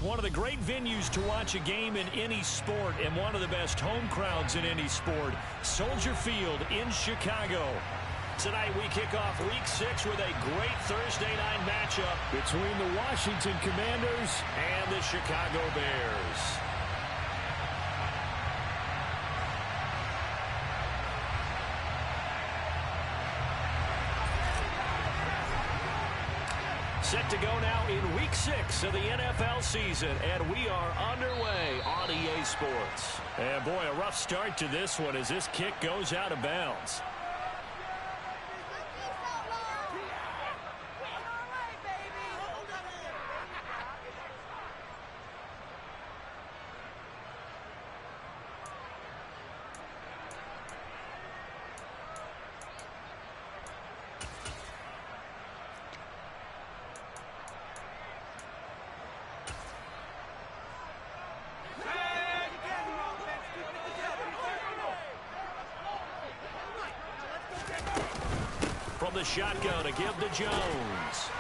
one of the great venues to watch a game in any sport and one of the best home crowds in any sport. Soldier Field in Chicago. Tonight we kick off Week 6 with a great Thursday night matchup between the Washington Commanders and the Chicago Bears. Set to go now in Week 6 of the NFL season, and we are underway on EA Sports. And boy, a rough start to this one as this kick goes out of bounds. From the shotgun to give to Jones.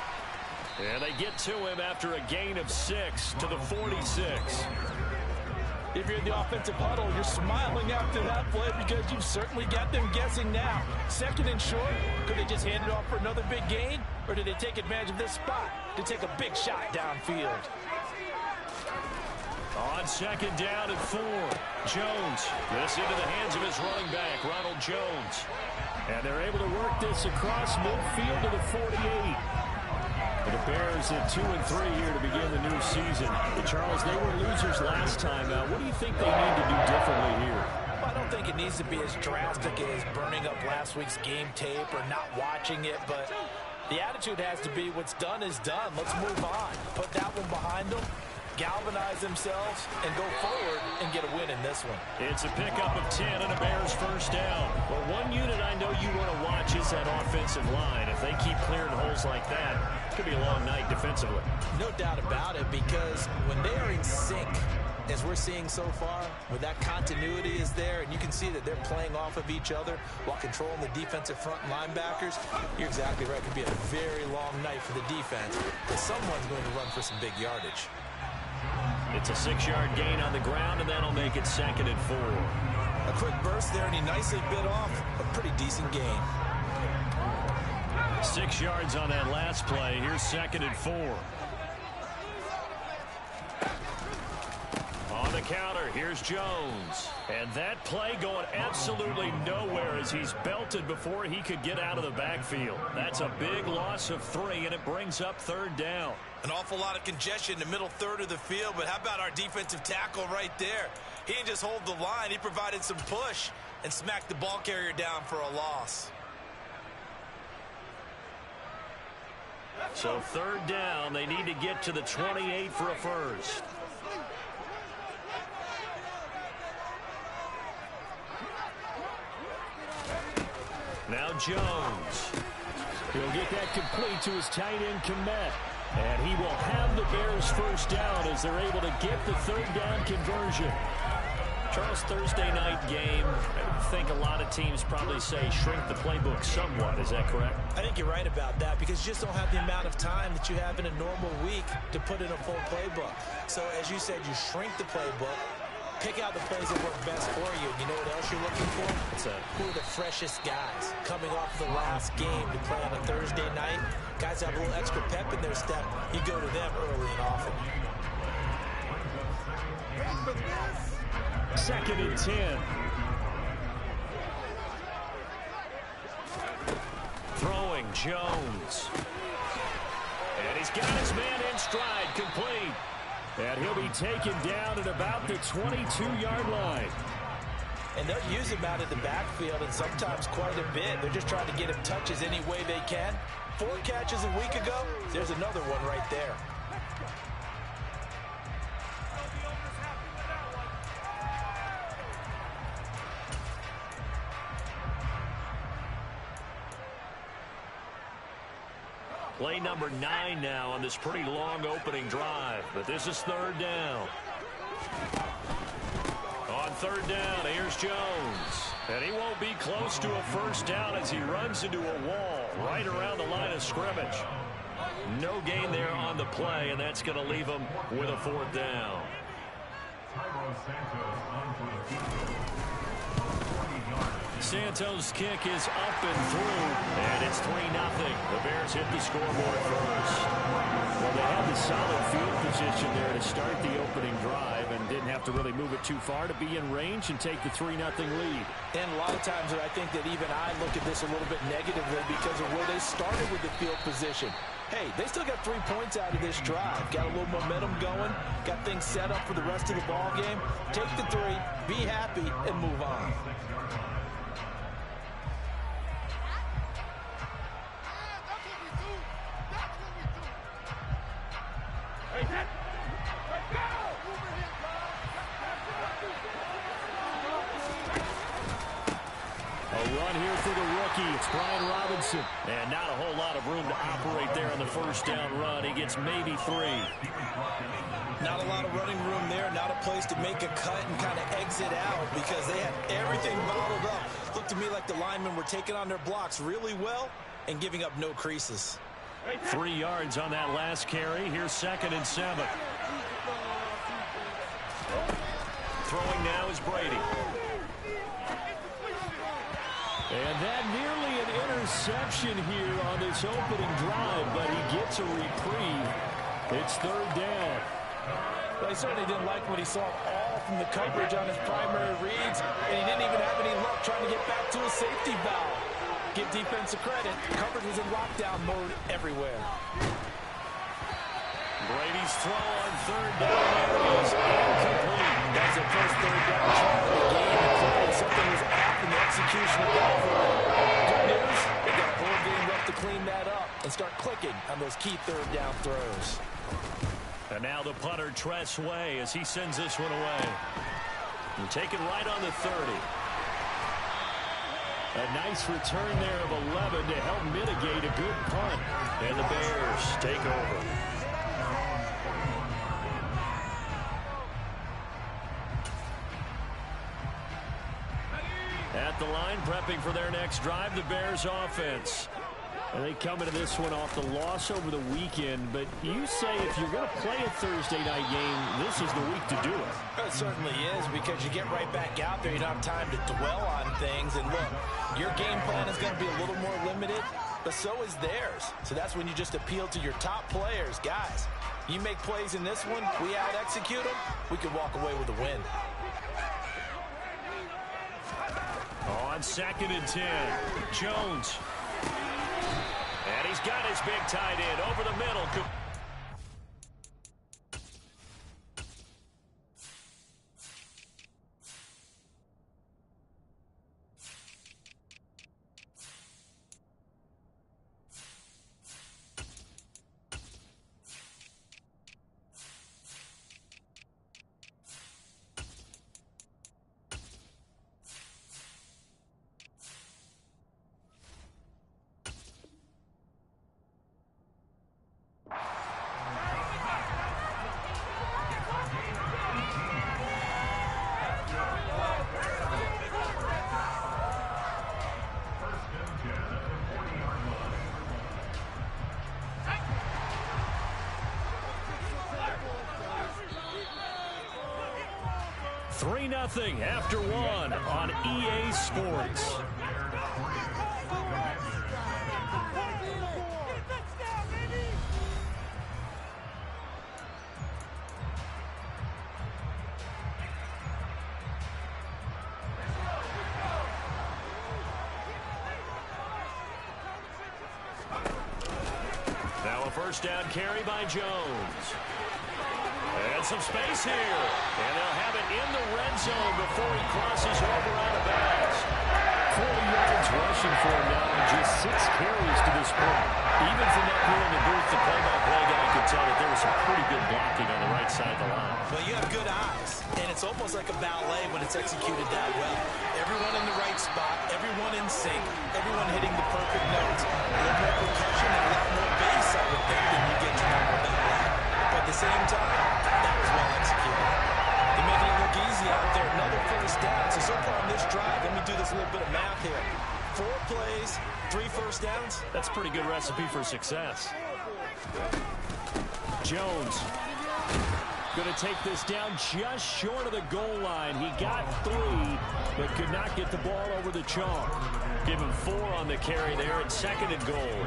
And they get to him after a gain of 6 to the 46. If you're in the offensive huddle, you're smiling after that play because you've certainly got them guessing now. Second and short, could they just hand it off for another big gain? Or did they take advantage of this spot to take a big shot downfield? On second down and 4, Jones. This into the hands of his running back, Ronald Jones. And they're able to work this across midfield to the 48. The Bears at 2-3 here to begin the new season. And Charles, they were losers last time. What do you think they need to do differently here? Well, I don't think it needs to be as drastic as burning up last week's game tape or not watching it, but the attitude has to be what's done is done. Let's move on. Put that one behind them, galvanize themselves, and go forward and get a win in this one. It's a pickup of 10 and a Bears first down. Well, one unit I know you want to watch is that offensive line. If they keep clearing holes like that, it could be a long night defensively. No doubt about it, because when they are in sync, as we're seeing so far, where that continuity is there, and you can see that they're playing off of each other while controlling the defensive front linebackers, you're exactly right. It could be a very long night for the defense, but someone's going to run for some big yardage. It's a 6-yard gain on the ground, and that'll make it 2nd and 4. A quick burst there, and he nicely bit off a pretty decent gain. 6 yards on that last play. Here's 2nd and 4. On the counter, here's Jones. And that play going absolutely nowhere as he's belted before he could get out of the backfield. That's a big loss of 3, and it brings up 3rd down. An awful lot of congestion in the middle third of the field, but how about our defensive tackle right there? He didn't just hold the line. He provided some push and smacked the ball carrier down for a loss. So 3rd down, they need to get to the 28 for a first. Now Jones. He'll get that complete to his tight end, Kmet. And he will have the Bears first down as they're able to get the 3rd down conversion. Charles, Thursday night game, I think a lot of teams probably say shrink the playbook somewhat. Is that correct? I think you're right about that because you just don't have the amount of time that you have in a normal week to put in a full playbook. So as you said, you shrink the playbook. Pick out the plays that work best for you. And you know what else you're looking for? Who are the freshest guys coming off the last game to play on a Thursday night? Guys have a little extra pep in their step. You go to them early and often. 2nd and 10. Throwing Jones. And he's got his man in stride, complete. And he'll be taken down at about the 22-yard line. And they'll use him out in the backfield, and sometimes quite a bit. They're just trying to get him touches any way they can. 4 catches a week ago, there's another one right there. Play number 9 now on this pretty long opening drive. But this is 3rd down. On 3rd down, here's Jones. And he won't be close to a first down as he runs into a wall right around the line of scrimmage. No gain there on the play, and that's going to leave them with a 4th down. Santos' kick is up and through, and it's 3-0. The Bears hit the scoreboard first. Well, they had the solid field position there to start the opening drive and didn't have to really move it too far to be in range and take the 3-0 lead. And a lot of times I think that even I look at this a little bit negatively because of where they started with the field position. Hey, they still got 3 points out of this drive. Got a little momentum going. Got things set up for the rest of the ball game. Take the 3, be happy, and move on. It's Brian Robinson. And not a whole lot of room to operate there on the first down run. He gets maybe 3. Not a lot of running room there. Not a place to make a cut and kind of exit out because they had everything bottled up. Looked to me like the linemen were taking on their blocks really well and giving up no creases. 3 yards on that last carry. Here's 2nd and 7. Throwing now is Brady. And that nearly an interception here on this opening drive, but he gets a reprieve. It's 3rd down. Well, he certainly didn't like what he saw all from the coverage on his primary reads, and he didn't even have any luck trying to get back to a safety valve. Give defensive credit. Coverage was in lockdown mode everywhere. Brady's throw on 3rd down is incomplete. That's the first 3rd down try of the game. And something was off in the execution of that play. Good news, they got a whole game left to clean that up and start clicking on those key 3rd down throws. And now the punter, Tress Way, as he sends this one away. And taken right on the 30. A nice return there of 11 to help mitigate a good punt. And the Bears take over. At the line, prepping for their next drive, the Bears offense. And they come into this one off the loss over the weekend, but you say if you're going to play a Thursday night game, this is the week to do it. It certainly is, because you get right back out there. You don't have time to dwell on things. And look, your game plan is going to be a little more limited, but so is theirs. So that's when you just appeal to your top players. Guys, you make plays in this one, we out-execute them, we can walk away with a win. On 2nd and 10, Jones. And he's got his big tight end over the middle. Nothing after 1 on EA Sports. Now a first down carry by Jones. And some space here. And they'll have it in the red zone before he crosses over out of bounds. 40 yards rushing for him now in just 6 carries to this point. Even from up here in the booth, the play-by-play guy could tell that there was some pretty good blocking on the right side of the line. Well, you have good eyes, and it's almost like a ballet when it's executed that well. Everyone in the right spot, everyone in sync, everyone hitting the perfect notes. A little more percussion and a lot more bass, I would think, than you get to know ballet. But at the same time, that was well executed. They're making it look easy out there. Another first down. So far on this drive, let me do this little bit of math here. 4 plays, 3 first downs. That's a pretty good recipe for success. Jones going to take this down just short of the goal line. He got 3, but could not get the ball over the chalk. Give him 4 on the carry there, and 2nd and goal.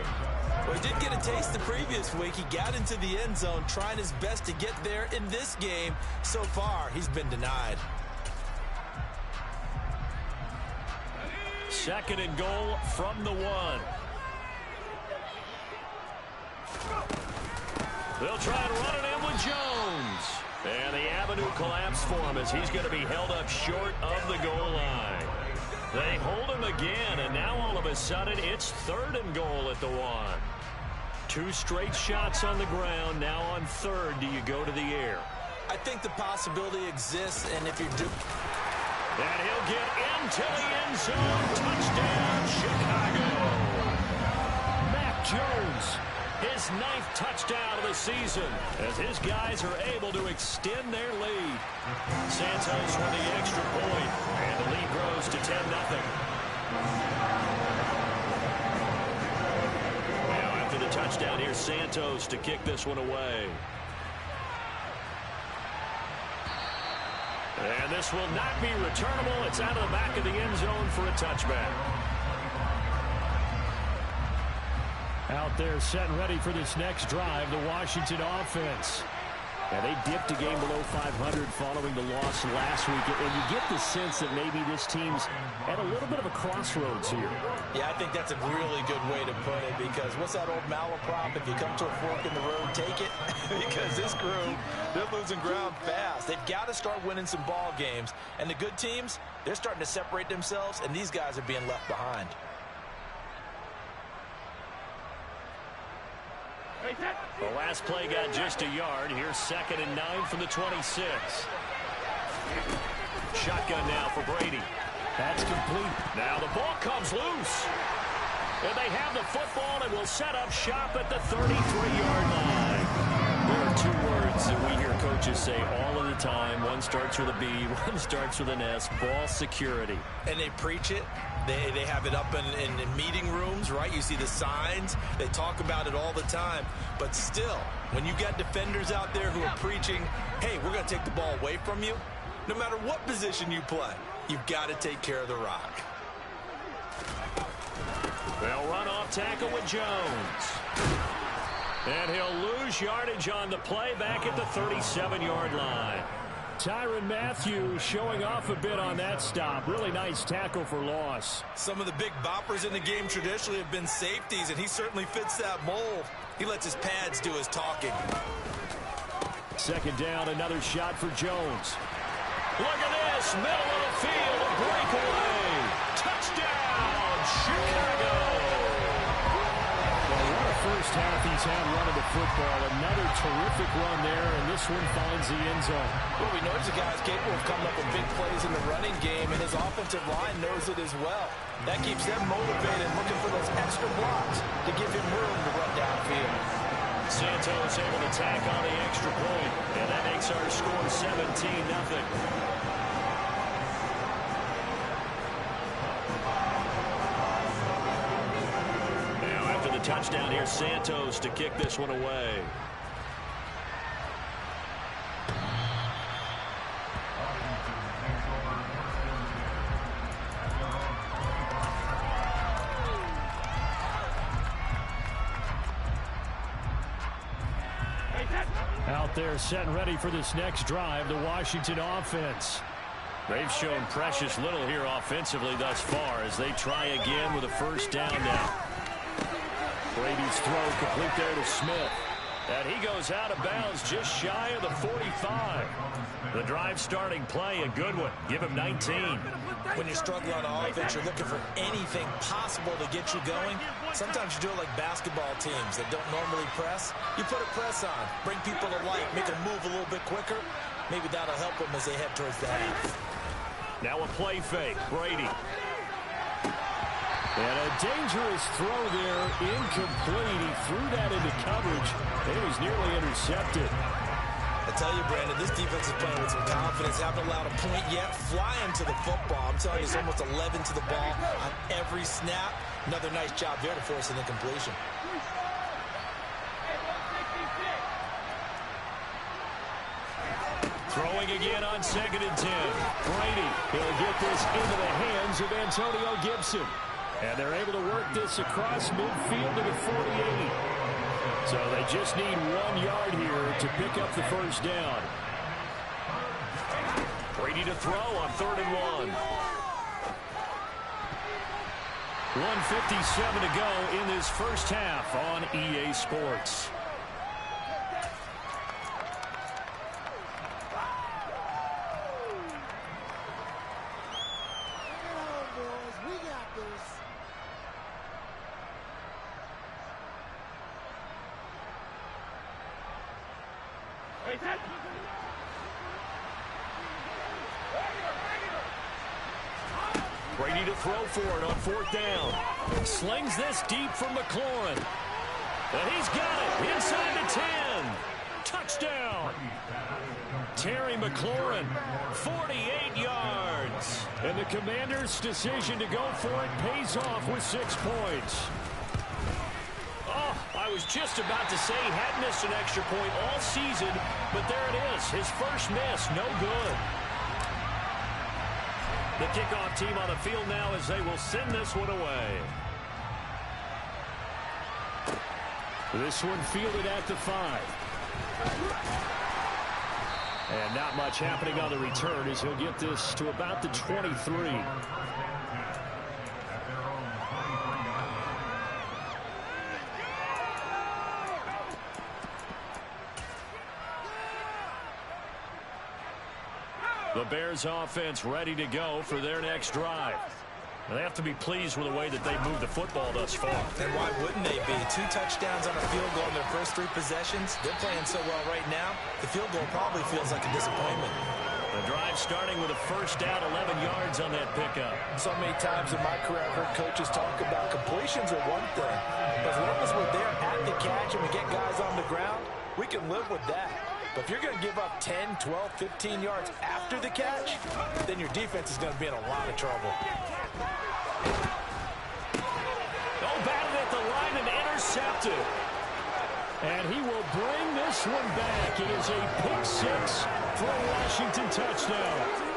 Well, he did get a taste the previous week. He got into the end zone, trying his best to get there in this game. So far, he's been denied. 2nd and goal from the 1. They'll try and run it in with Jones. And the avenue collapsed for him as he's going to be held up short of the goal line. They hold him again, and now all of a sudden it's 3rd and goal at the 1. 2 straight shots on the ground. Now on 3rd, do you go to the air? I think the possibility exists, and if you do... And he'll get into the end zone. Touchdown, Chicago. Mac Jones, his 9th touchdown of the season, as his guys are able to extend their lead. Santos with the extra point, and the lead grows to 10-0. Now after the touchdown, here's Santos to kick this one away. And this will not be returnable. It's out of the back of the end zone for a touchback. Out there set and ready for this next drive, the Washington offense. And they dipped a game below 500 following the loss last week. And you get the sense that maybe this team's at a little bit of a crossroads here. Yeah, I think that's a really good way to put it, because what's that old malaprop? If you come to a fork in the road, take it. Because this crew, they're losing ground fast. They've got to start winning some ball games. And the good teams, they're starting to separate themselves, and these guys are being left behind. The last play got just a yard. Here's 2nd and 9 from the 26. Shotgun now for Brady. That's complete. Now the ball comes loose. And they have the football and will set up shop at the 33-yard line. There are 2 words that we hear coaches say all of the time. One starts with a B, one starts with an S. Ball security. And they preach it. They have it up in meeting rooms, right? You see the signs. They talk about it all the time. But still, when you got defenders out there who are preaching, hey, we're going to take the ball away from you, no matter what position you play, you've got to take care of the rock. They'll run off tackle with Jones. And he'll lose yardage on the play back at the 37-yard line. Tyrann Mathieu showing off a bit on that stop. Really nice tackle for loss. Some of the big boppers in the game traditionally have been safeties, and he certainly fits that mold. He lets his pads do his talking. 2nd down, another shot for Jones. Look at this, middle of the field, a breakaway. Touchdown, Chicago. Well, what a first half he's had running the football. Another terrific run there, and this one finds the end zone. Well, we know he's a guy capable of coming up with big plays in the running game, and his offensive line knows it as well. That keeps them motivated, looking for those extra blocks to give him room to run downfield. Santos able to tack on the extra point, and that makes our score 17-0. Touchdown here, Santos to kick this one away. Out there set and ready for this next drive, the Washington offense. They've shown precious little here offensively thus far as they try again with a first down now. Brady's throw complete there to Smith. And he goes out of bounds just shy of the 45. The drive starting play, a good one. Give him 19. When you're struggling on offense, you're looking for anything possible to get you going. Sometimes you do it like basketball teams that don't normally press. You put a press on, bring people to light, make them move a little bit quicker. Maybe that'll help them as they head towards the half. Now a play fake, Brady. And a dangerous throw there, incomplete. He threw that into coverage, and it was nearly intercepted. I tell you, Brandon, this defense is playing with some confidence. Haven't allowed a point yet. Flying to the football. I'm telling you, it's almost 11 to the ball on every snap. Another nice job there to force an incompletion. going again on 2nd and 10. Brady, he'll get this into the hands of Antonio Gibson. And they're able to work this across midfield to the 48. So they just need 1 yard here to pick up the first down. Brady to throw on 3rd and 1. 1:57 to go in this first half on EA Sports. Brady to throw for it on 4th down. Slings this deep from McLaurin. And he's got it inside the 10. Touchdown. Terry McLaurin, 48 yards. And the Commanders' decision to go for it pays off with 6 points. Oh, I was just about to say he had missed an extra point all season, but there it is. His first miss, no good. The kickoff team on the field now as they will send this one away. This one fielded at the 5. And not much happening on the return as he'll get this to about the 23. The Bears offense ready to go for their next drive. They have to be pleased with the way that they've moved the football thus far. And why wouldn't they be? 2 touchdowns on a field goal in their first 3 possessions. They're playing so well right now, the field goal probably feels like a disappointment. The drive starting with a first down, 11 yards on that pickup. So many times in my career I've heard coaches talk about completions are one thing. But as long as we're there at the catch and we get guys on the ground, we can live with that. But if you're going to give up 10, 12, 15 yards after the catch, then your defense is going to be in a lot of trouble. Oh, batted at the line and intercepted. And he will bring this one back. It is a pick 6 for a Washington touchdown.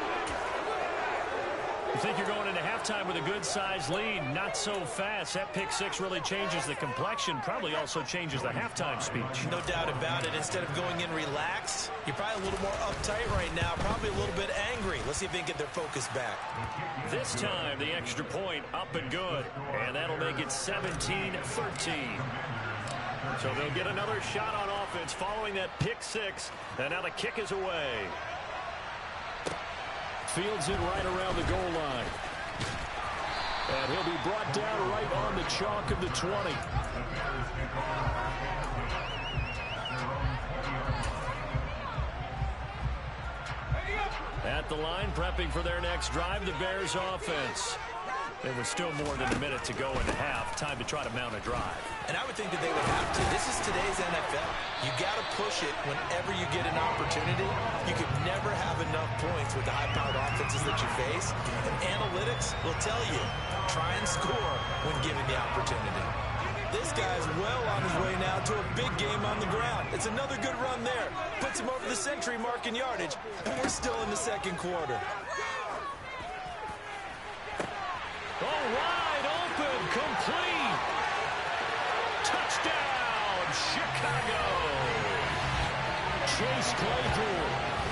You think you're going into halftime with a good-sized lead. Not so fast. That pick 6 really changes the complexion. Probably also changes the halftime speech. No doubt about it. Instead of going in relaxed, you're probably a little more uptight right now. Probably a little bit angry. Let's see if they can get their focus back. This time, the extra point up and good. And that'll make it 17-13. So they'll get another shot on offense following that pick 6. And now the kick is away. Fields it right around the goal line. And he'll be brought down right on the chalk of the 20. At the line, prepping for their next drive, the Bears offense. There was still more than a minute to go in the half. Time to try to mount a drive. And I would think that they would have to. This is today's NFL. You got to push it whenever you get an opportunity. You could never have enough points with the high-powered offenses that you face. And analytics will tell you, try and score when given the opportunity. This guy's well on his way now to a big game on the ground. It's another good run there. Puts him over the century mark in yardage. And we're still in the second quarter. Oh, wide open, complete. Touchdown, Chicago. Chase Claypool,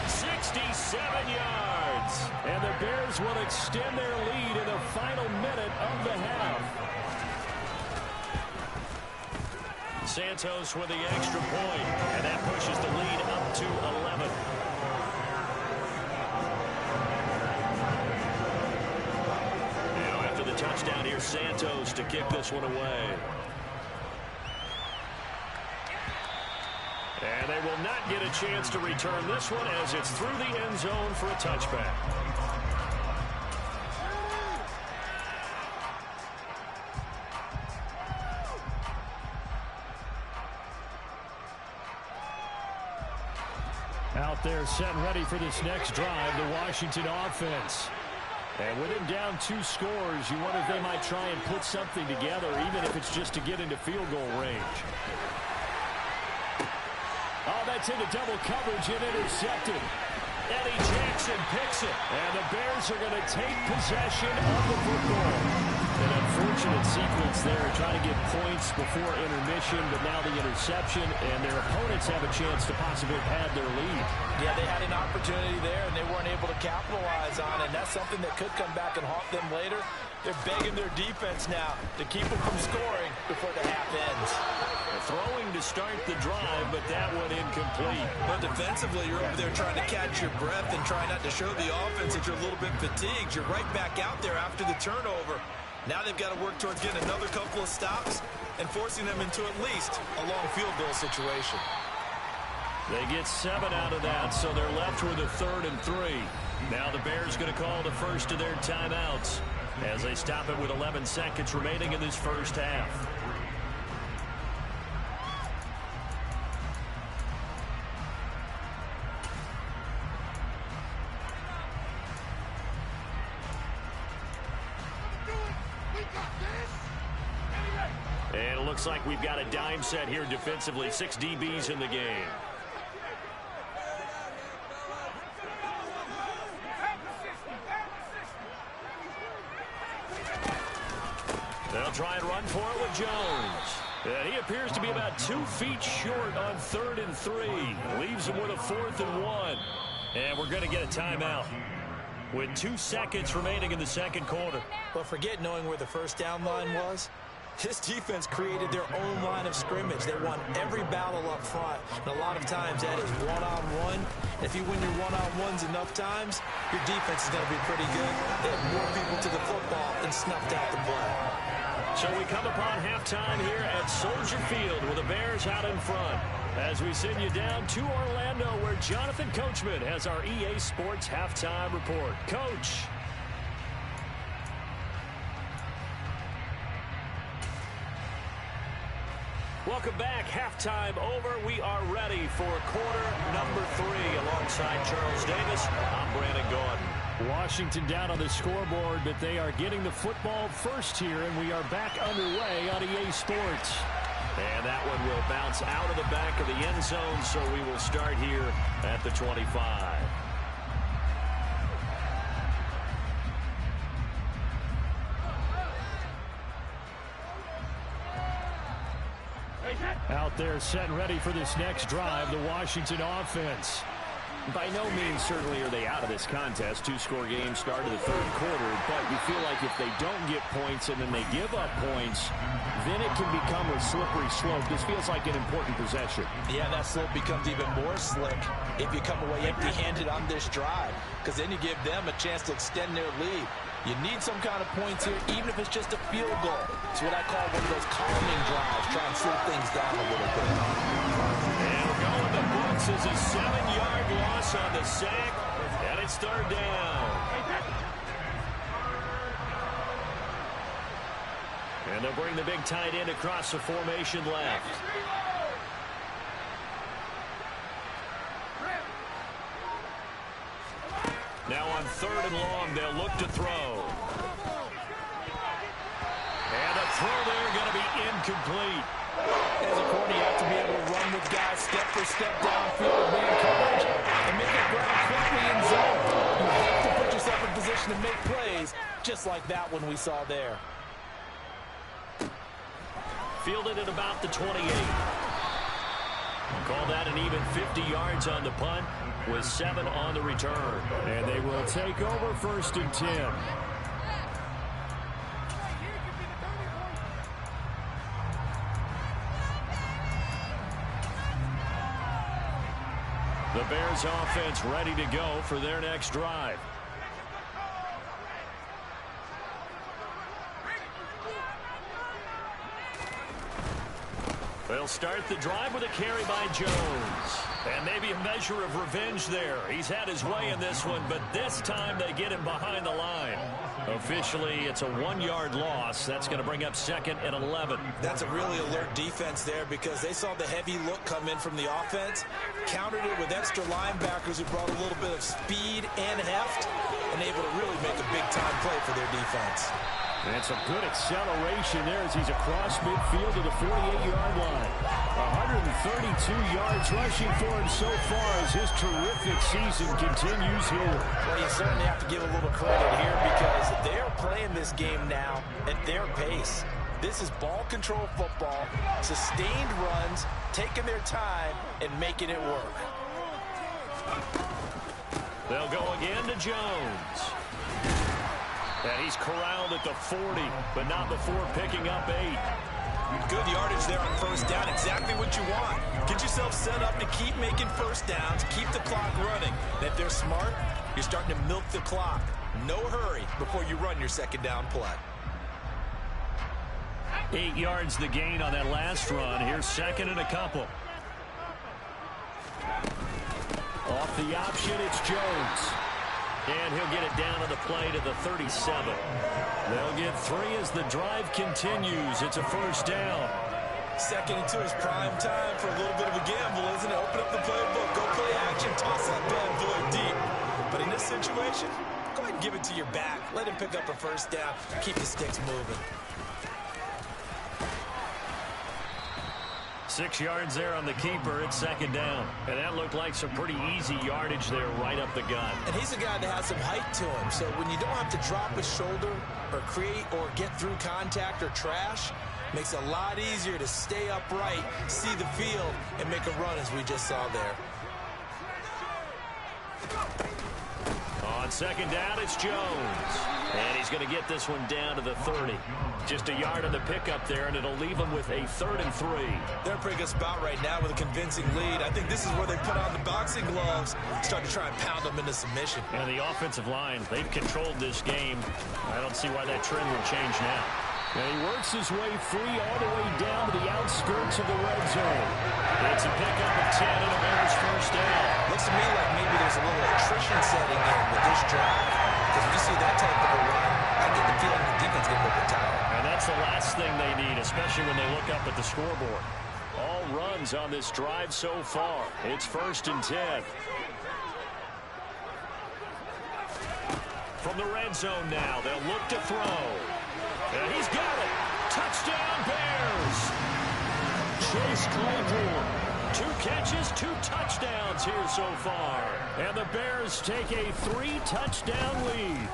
67 yards. And the Bears will extend their lead in the final minute of the half. Santos with the extra point, and that pushes the lead up to 11. Touchdown here, Santos to kick this one away. And they will not get a chance to return this one as it's through the end zone for a touchback. Out there set and ready for this next drive, the Washington offense. And with him down 2 scores, you wonder if they might try and put something together, even if it's just to get into field goal range. Oh, that's into double coverage and intercepted. Eddie Jackson picks it. And the Bears are going to take possession of the football. An unfortunate sequence there, trying to get points before intermission, but now the interception, and their opponents have a chance to possibly pad their lead. Yeah, they had an opportunity there, and they weren't able to capitalize on it, and that's something that could come back and haunt them later. They're begging their defense now to keep them from scoring before the half ends. Throwing to start the drive, but that one incomplete. But defensively, you're over there trying to catch your breath and try not to show the offense that you're a little bit fatigued. You're right back out there after the turnover. Now they've got to work towards getting another couple of stops and forcing them into at least a long field goal situation. They get 7 out of that, so they're left with a 3rd and 3. Now the Bears going to call the first of their timeouts as they stop it with 11 seconds remaining in this first half. And it looks like we've got a dime set here defensively. 6 DBs in the game. They'll try and run for it with Jones. And he appears to be about 2 feet short on 3rd and 3. Leaves him with a 4th and 1. And we're going to get a timeout with 2 seconds remaining in the second quarter. But forget knowing where the first down line was. This defense created their own line of scrimmage. They won every battle up front. And a lot of times that is one-on-one. If you win your one-on-ones enough times, your defense is going to be pretty good. They had more people to the football and snuffed out the play. So we come upon halftime here at Soldier Field with the Bears out in front. As we send you down to Orlando, where Jonathan Coachman has our EA Sports halftime report. Coach. Welcome back. Halftime over. We are ready for quarter number 3. Alongside Charles Davis, I'm Brandon Gaudin. Washington down on the scoreboard, but they are getting the football first here, and we are back underway on EA Sports. And that one will bounce out of the back of the end zone, so we will start here at the 25. Out there set and ready for this next drive, the Washington offense. By no means certainly are they out of this contest. 2-score game start of the third quarter, but you feel like if they don't get points and then they give up points, then it can become a slippery slope. This feels like an important possession. Yeah, that slope becomes even more slick if you come away empty-handed on this drive, because then you give them a chance to extend their lead. You need some kind of points here, even if it's just a field goal. It's what I call one of those calming drives, try and slow things down a little bit. And we're going the books as a 7-yard loss on the sack, and it's 3rd down. And they'll bring the big tight end across the formation left. Now on 3rd and long, they'll look to throw. And the throw there going to be incomplete. As a corner, you have to be able to run with guys step for step downfield with man coverage and make it ground quickly in zone. You have to put yourself in position to make plays, just like that one we saw there. Fielded at about the 28. Call that an even 50 yards on the punt with 7 on the return. And they will take over 1st and 10. The Bears offense ready to go for their next drive. They'll start the drive with a carry by Jones. And maybe a measure of revenge there. He's had his way in this one, but this time they get him behind the line. Officially, it's a 1-yard loss. That's going to bring up 2nd and 11. That's a really alert defense there because they saw the heavy look come in from the offense, countered it with extra linebackers who brought a little bit of speed and heft, and able to really make a big-time play for their defense. And some good acceleration there as he's across midfield to the 48-yard line. 132 yards rushing for him so far as his terrific season continues here. Well, you certainly have to give a little credit here because they're playing this game now at their pace. This is ball control football, sustained runs, taking their time, and making it work. They'll go again to Jones. And he's corralled at the 40, but not before picking up 8. Good yardage there on first down. Exactly what you want. Get yourself set up to keep making first downs, keep the clock running. And if they're smart, you're starting to milk the clock. No hurry before you run your second down play. 8 yards the gain on that last run. Here's second and a couple. Off the option, it's Jones. And he'll get it down on the play to the 37. They'll get 3 as the drive continues. It's a first down. Second and 2 is prime time for a little bit of a gamble, isn't it? Open up the playbook, go play action, toss that bad boy deep. But in this situation, go ahead and give it to your back. Let him pick up a first down. Keep the sticks moving. 6 yards there on the keeper. It's second down. And that looked like some pretty easy yardage there right up the gut. And he's a guy that has some height to him. So when you don't have to drop his shoulder or create or get through contact or trash, makes it a lot easier to stay upright, see the field, and make a run as we just saw there. On second down, it's Jones. And he's going to get this one down to the 30. Just a yard on the pickup there, and it'll leave him with a 3rd and 3. They're a pretty good spot right now with a convincing lead. I think this is where they put on the boxing gloves, start to try and pound them into submission. And the offensive line, they've controlled this game. I don't see why that trend would change now. And he works his way free all the way down to the outskirts of the red zone. It's a pickup of 10 and a Bears first down. Looks to me like maybe there's a little attrition setting in with this drive. Because when you see that type of a run, I get the feeling the defense getting a little bit tired. And that's the last thing they need, especially when they look up at the scoreboard. All runs on this drive so far. It's 1st and 10. From the red zone now, they'll look to throw. And he's got it. Touchdown, Bears. Chase Claypool. 2 catches, 2 touchdowns here so far. And the Bears take a 3-touchdown lead.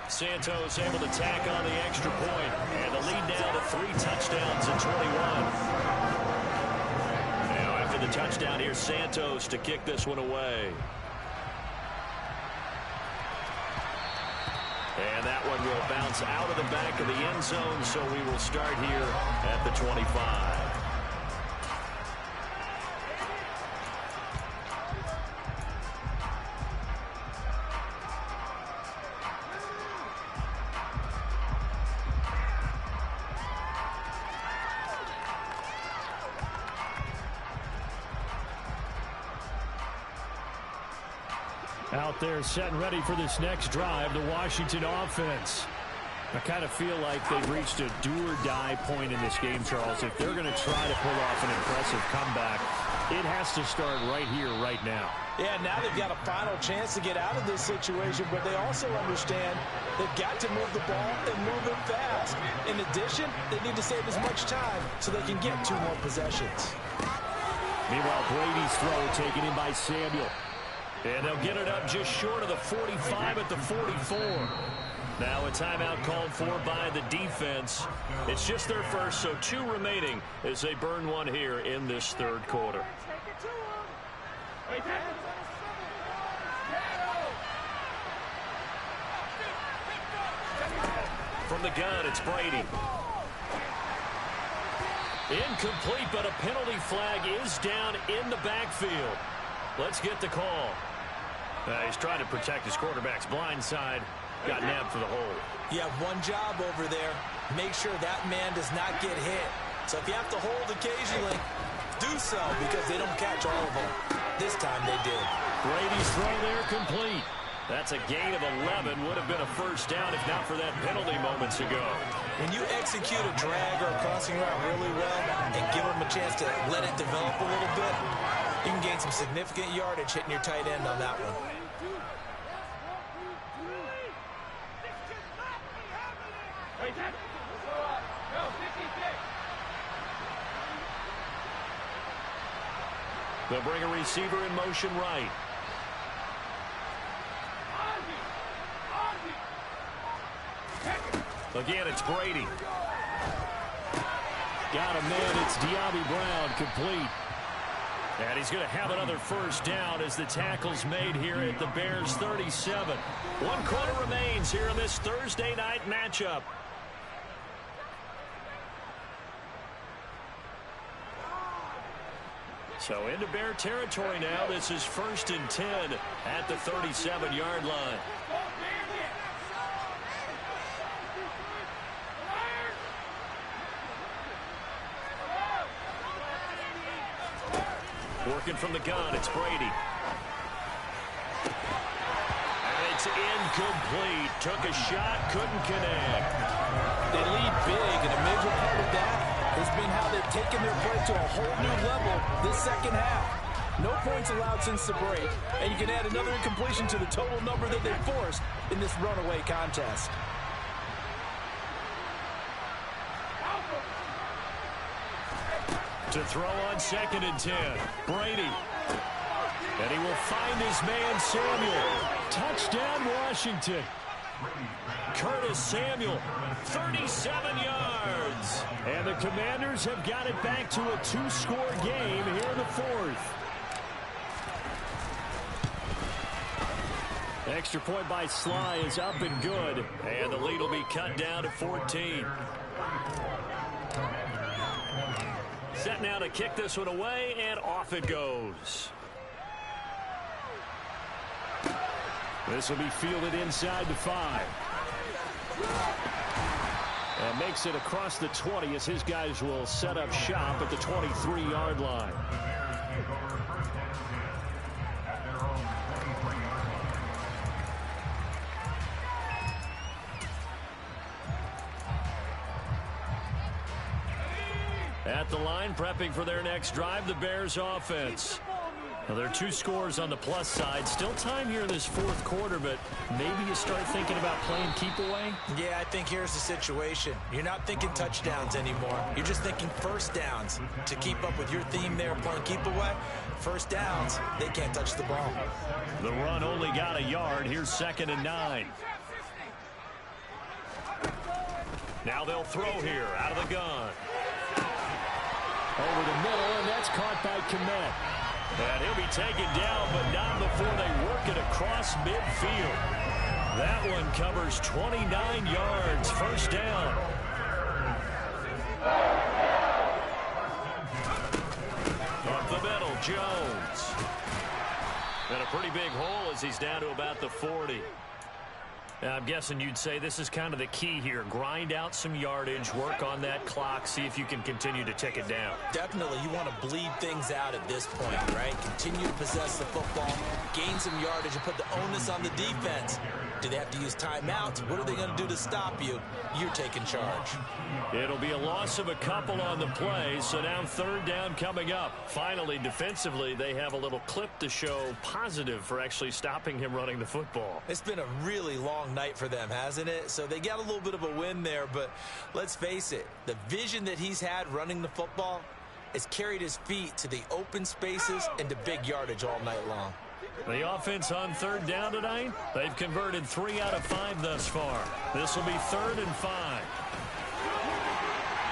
Santos able to tack on the extra point. And the lead now to 3 touchdowns and 21. Now after the touchdown, here's Santos to kick this one away. And that one will bounce out of the back of the end zone, so we will start here at the 25. Out there set and ready for this next drive, the Washington offense. I kind of feel like they've reached a do-or-die point in this game, Charles. If they're going to try to pull off an impressive comeback, it has to start right here, right now. Yeah, now they've got a final chance to get out of this situation, but they also understand they've got to move the ball and move it fast. In addition, they need to save as much time so they can get 2 more possessions. Meanwhile, Brady's throw taken in by Samuel. And they'll get it up just short of the 45 at the 44. Now a timeout called for by the defense. It's just their first, so 2 remaining as they burn one here in this 3rd quarter. From the gun, it's Brady. Incomplete, but a penalty flag is down in the backfield. Let's get the call. He's trying to protect his quarterback's blind side. Got nabbed for the hole. You have one job over there. Make sure that man does not get hit. So if you have to hold occasionally, do so because they don't catch all of them. This time they did. Brady's throw there complete. That's a gain of 11. Would have been a first down if not for that penalty moments ago. When you execute a drag or a crossing route really well and give them a chance to let it develop a little bit, you can gain some significant yardage hitting your tight end on that one. They'll bring a receiver in motion right. Again, it's Brady. Got a man. It's De'Ami Brown, complete. And he's going to have another first down as the tackle's made here at the Bears 37. 1 quarter remains here in this Thursday night matchup. So into Bear territory now. This is 1st and 10 at the 37-yard line. Working from the gun, it's Brady. And it's incomplete. Took a shot, couldn't connect. They lead big, and a major part of that has been how they've taken their play to a whole new level this second half. No points allowed since the break, and you can add another incompletion to the total number that they forced in this runaway contest. To throw on 2nd and 10. Brady. And he will find his man Samuel. Touchdown Washington. Curtis Samuel, 37 yards. And the Commanders have got it back to a 2-score game here in the 4th. Extra point by Sly is up and good. And the lead will be cut down to 14. Set now to kick this one away, and off it goes. This will be fielded inside the 5. And makes it across the 20 as his guys will set up shop at the 23-yard line. At the line, prepping for their next drive, the Bears offense. Well, there are 2 scores on the plus side. Still time here in this 4th quarter, but maybe you start thinking about playing keep away? Yeah, I think here's the situation. You're not thinking touchdowns anymore. You're just thinking first downs. To keep up with your theme there, playing keep away, first downs, they can't touch the ball. The run only got a yard. Here's 2nd and 9. Now they'll throw here out of the gun. Over the middle, and that's caught by Kmet. And he'll be taken down, but not before they work it across midfield. That one covers 29 yards. First down. Up the middle, Jones. And a pretty big hole as he's down to about the 40. I'm guessing you'd say this is kind of the key here. Grind out some yardage, work on that clock, see if you can continue to tick it down. Definitely, you want to bleed things out at this point, right? Continue to possess the football, gain some yardage, and put the onus on the defense. Do they have to use timeouts? What are they going to do to stop you? You're taking charge. It'll be a loss of a couple on the play, so now 3rd down coming up. Finally, defensively, they have a little clip to show positive for actually stopping him running the football. It's been a really long night for them, hasn't it? So they got a little bit of a win there, but let's face it, the vision that he's had running the football has carried his feet to the open spaces and to big yardage all night long. The offense on 3rd down tonight, they've converted 3 out of 5 thus far. This will be 3rd and 5.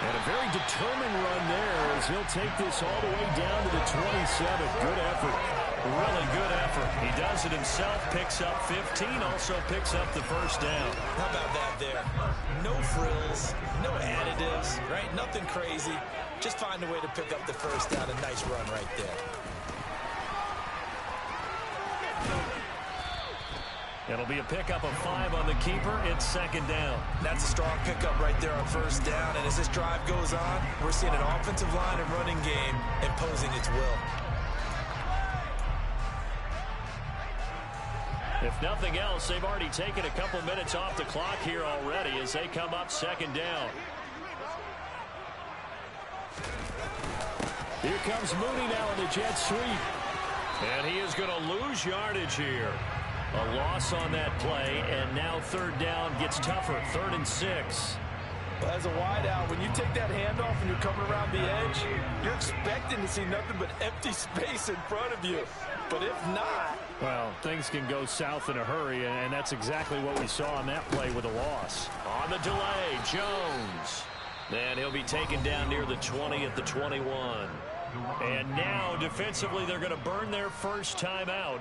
And a very determined run there as he'll take this all the way down to the 27. Good effort. Really good effort. He does it himself, picks up 15, also picks up the first down. How about that there? No frills, no additives, right? Nothing crazy. Just find a way to pick up the first down. A nice run right there. It'll be a pickup of 5 on the keeper. It's 2nd down. That's a strong pickup right there on first down. And as this drive goes on, we're seeing an offensive line and running game imposing its will. If nothing else, they've already taken a couple minutes off the clock here already as they come up 2nd down. Here comes Mooney now in the jet sweep. And he is going to lose yardage here. A loss on that play, and now 3rd down gets tougher. 3rd and 6. Well, as a wideout, when you take that handoff and you're coming around the edge, you're expecting to see nothing but empty space in front of you. But if not... Well, things can go south in a hurry, and that's exactly what we saw on that play with a loss. On the delay, Jones. And he'll be taken down near the 20 at the 21. And now, defensively, they're going to burn their first time out.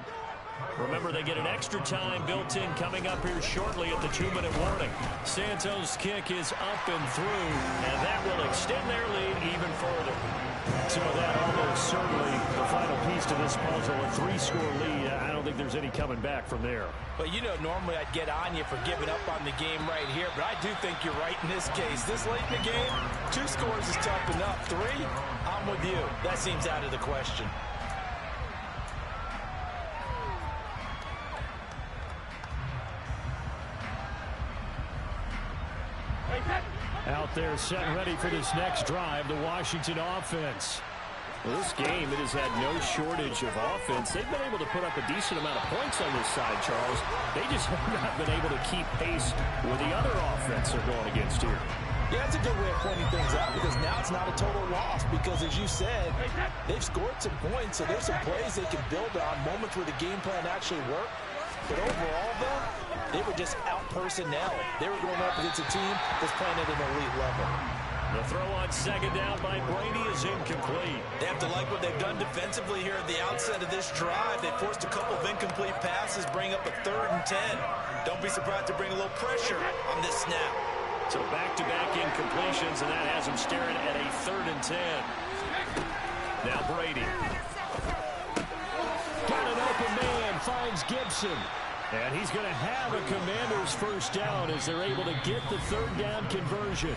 Remember, they get an extra time built in coming up here shortly at the 2-minute warning. Santos' kick is up and through, and that will extend their lead even further. So that almost certainly the final piece to this puzzle, a 3-score lead. I don't think there's any coming back from there. But, you know, normally I'd get on you for giving up on the game right here, but I do think you're right in this case. This late in the game, 2 scores is tough enough. 3, I'm with you. That seems out of the question. Out there set and ready for this next drive, the Washington offense. Well, this game, it has had no shortage of offense. They've been able to put up a decent amount of points on this side, Charles. They just have not been able to keep pace with the other offense they're going against here. Yeah, that's a good way of pointing things out because now it's not a total loss because, as you said, they've scored some points, so there's some plays they can build on, moments where the game plan actually worked. But overall, though, they were just out-personnel. They were going up against a team that's playing at an elite level. The throw on second down by Brady is incomplete. They have to like what they've done defensively here at the outset of this drive. They forced a couple of incomplete passes, bring up a 3rd and 10. Don't be surprised to bring a little pressure on this snap. So back-to-back incompletions, and that has him staring at a 3rd and 10. Now Brady. Got an open man, finds Gibson. And he's going to have a Commander's first down as they're able to get the 3rd down conversion.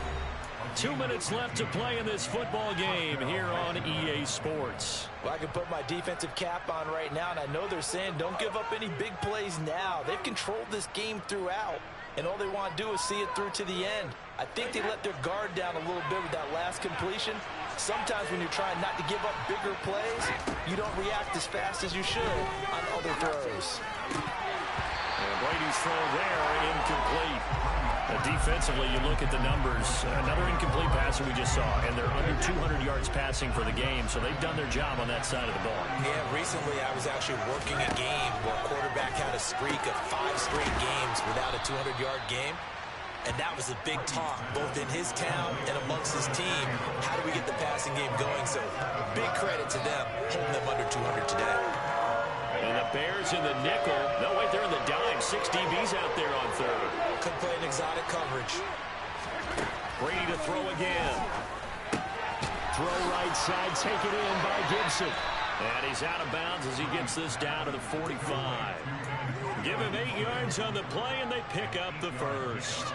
2 minutes left to play in this football game here on EA Sports. Well, I can put my defensive cap on right now, and I know they're saying don't give up any big plays now. They've controlled this game throughout, and all they want to do is see it through to the end. I think they let their guard down a little bit with that last completion. Sometimes when you're trying not to give up bigger plays, you don't react as fast as you should on other throws. And Brady's throw there, incomplete. Defensively, you look at the numbers. Another incomplete pass that we just saw, and they're under 200 yards passing for the game, so they've done their job on that side of the ball. Yeah, recently I was actually working a game where a quarterback had a streak of 5 straight games without a 200-yard game, and that was a big talk, both in his town and amongst his team. How do we get the passing game going? So big credit to them, holding them under 200 today. And the Bears in the nickel. No, wait, they're in the dime. 6 DBs out there on 3rd. Could play an exotic coverage. Brady to throw again. Throw right side, taken in by Gibson. And he's out of bounds as he gets this down to the 45. Give him 8 yards on the play, and they pick up the first.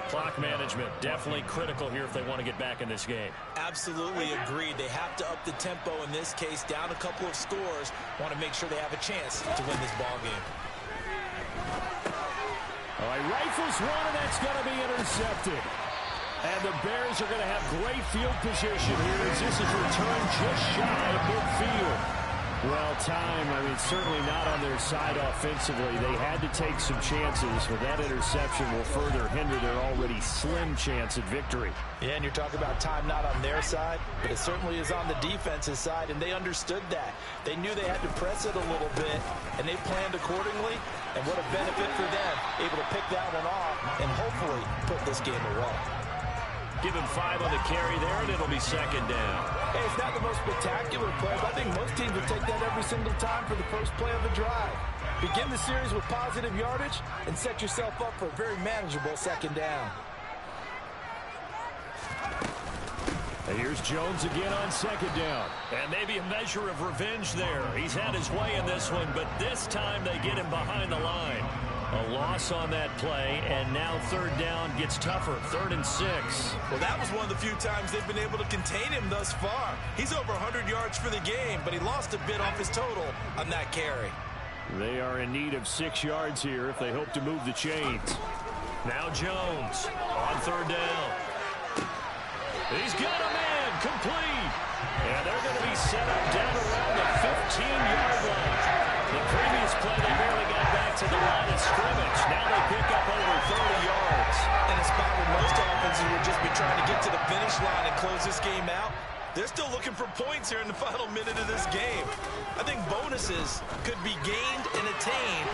Clock management, definitely critical here if they want to get back in this game. Absolutely agreed. They have to up the tempo in this case, down a couple of scores. Want to make sure they have a chance to win this ball game. All right, rifles one, and that's going to be intercepted. And the Bears are going to have great field position here as this is returned just shy of midfield. Well, time, I mean, certainly not on their side offensively. They had to take some chances, but that interception will further hinder their already slim chance at victory. Yeah, and you're talking about time not on their side, but it certainly is on the defensive side, and they understood that. They knew they had to press it a little bit, and they planned accordingly, and what a benefit for them, able to pick that one off and hopefully put this game away. Give him 5 on the carry there, and it'll be second down. Hey, it's not the most spectacular play, but I think most teams will take that every single time for the first play of the drive. Begin the series with positive yardage and set yourself up for a very manageable second down. And here's Jones again on second down. And maybe a measure of revenge there. He's had his way in this one, but this time they get him behind the line. A loss on that play, and now 3rd down gets tougher, 3rd and 6. Well, that was one of the few times they've been able to contain him thus far. He's over 100 yards for the game, but he lost a bit off his total on that carry. They are in need of 6 yards here if they hope to move the chains. Now Jones on 3rd down. He's got a man, complete. And they're going to be set up down around the 15-yard line. The previous play, they barely got back to the line of scrimmage. Now they pick up over 30 yards. In a spot where most offenses would just be trying to get to the finish line and close this game out. They're still looking for points here in the final minute of this game. I think bonuses could be gained and attained.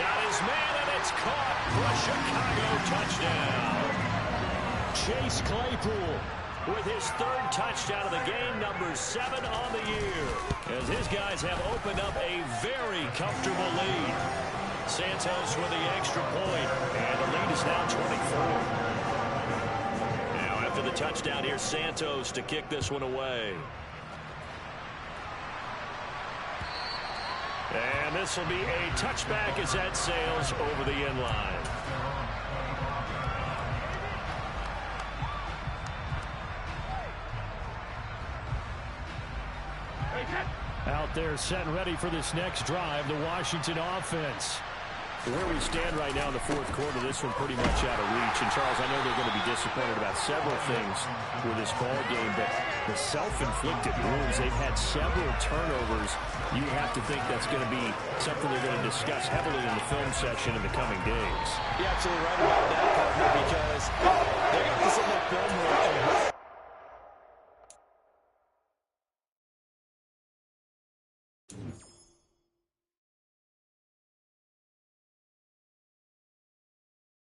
Got his man, and it's caught for a Chicago touchdown. Chase Claypool with his third touchdown of the game, number 7 on the year, as his guys have opened up a very comfortable lead. Santos with the extra point, and the lead is now 24. After the touchdown, here's Santos to kick this one away. And this will be a touchback as that sails over the end line. Out there set and ready for this next drive, the Washington offense. Where we stand right now in the fourth quarter, this one pretty much out of reach. And, Charles, I know they're going to be disappointed about several things with this ball game, but the self-inflicted wounds, they've had several turnovers. You have to think that's going to be something they're going to discuss heavily in the film session in the coming days. You're absolutely right about that, partner, because they're going to have to sit in that film room and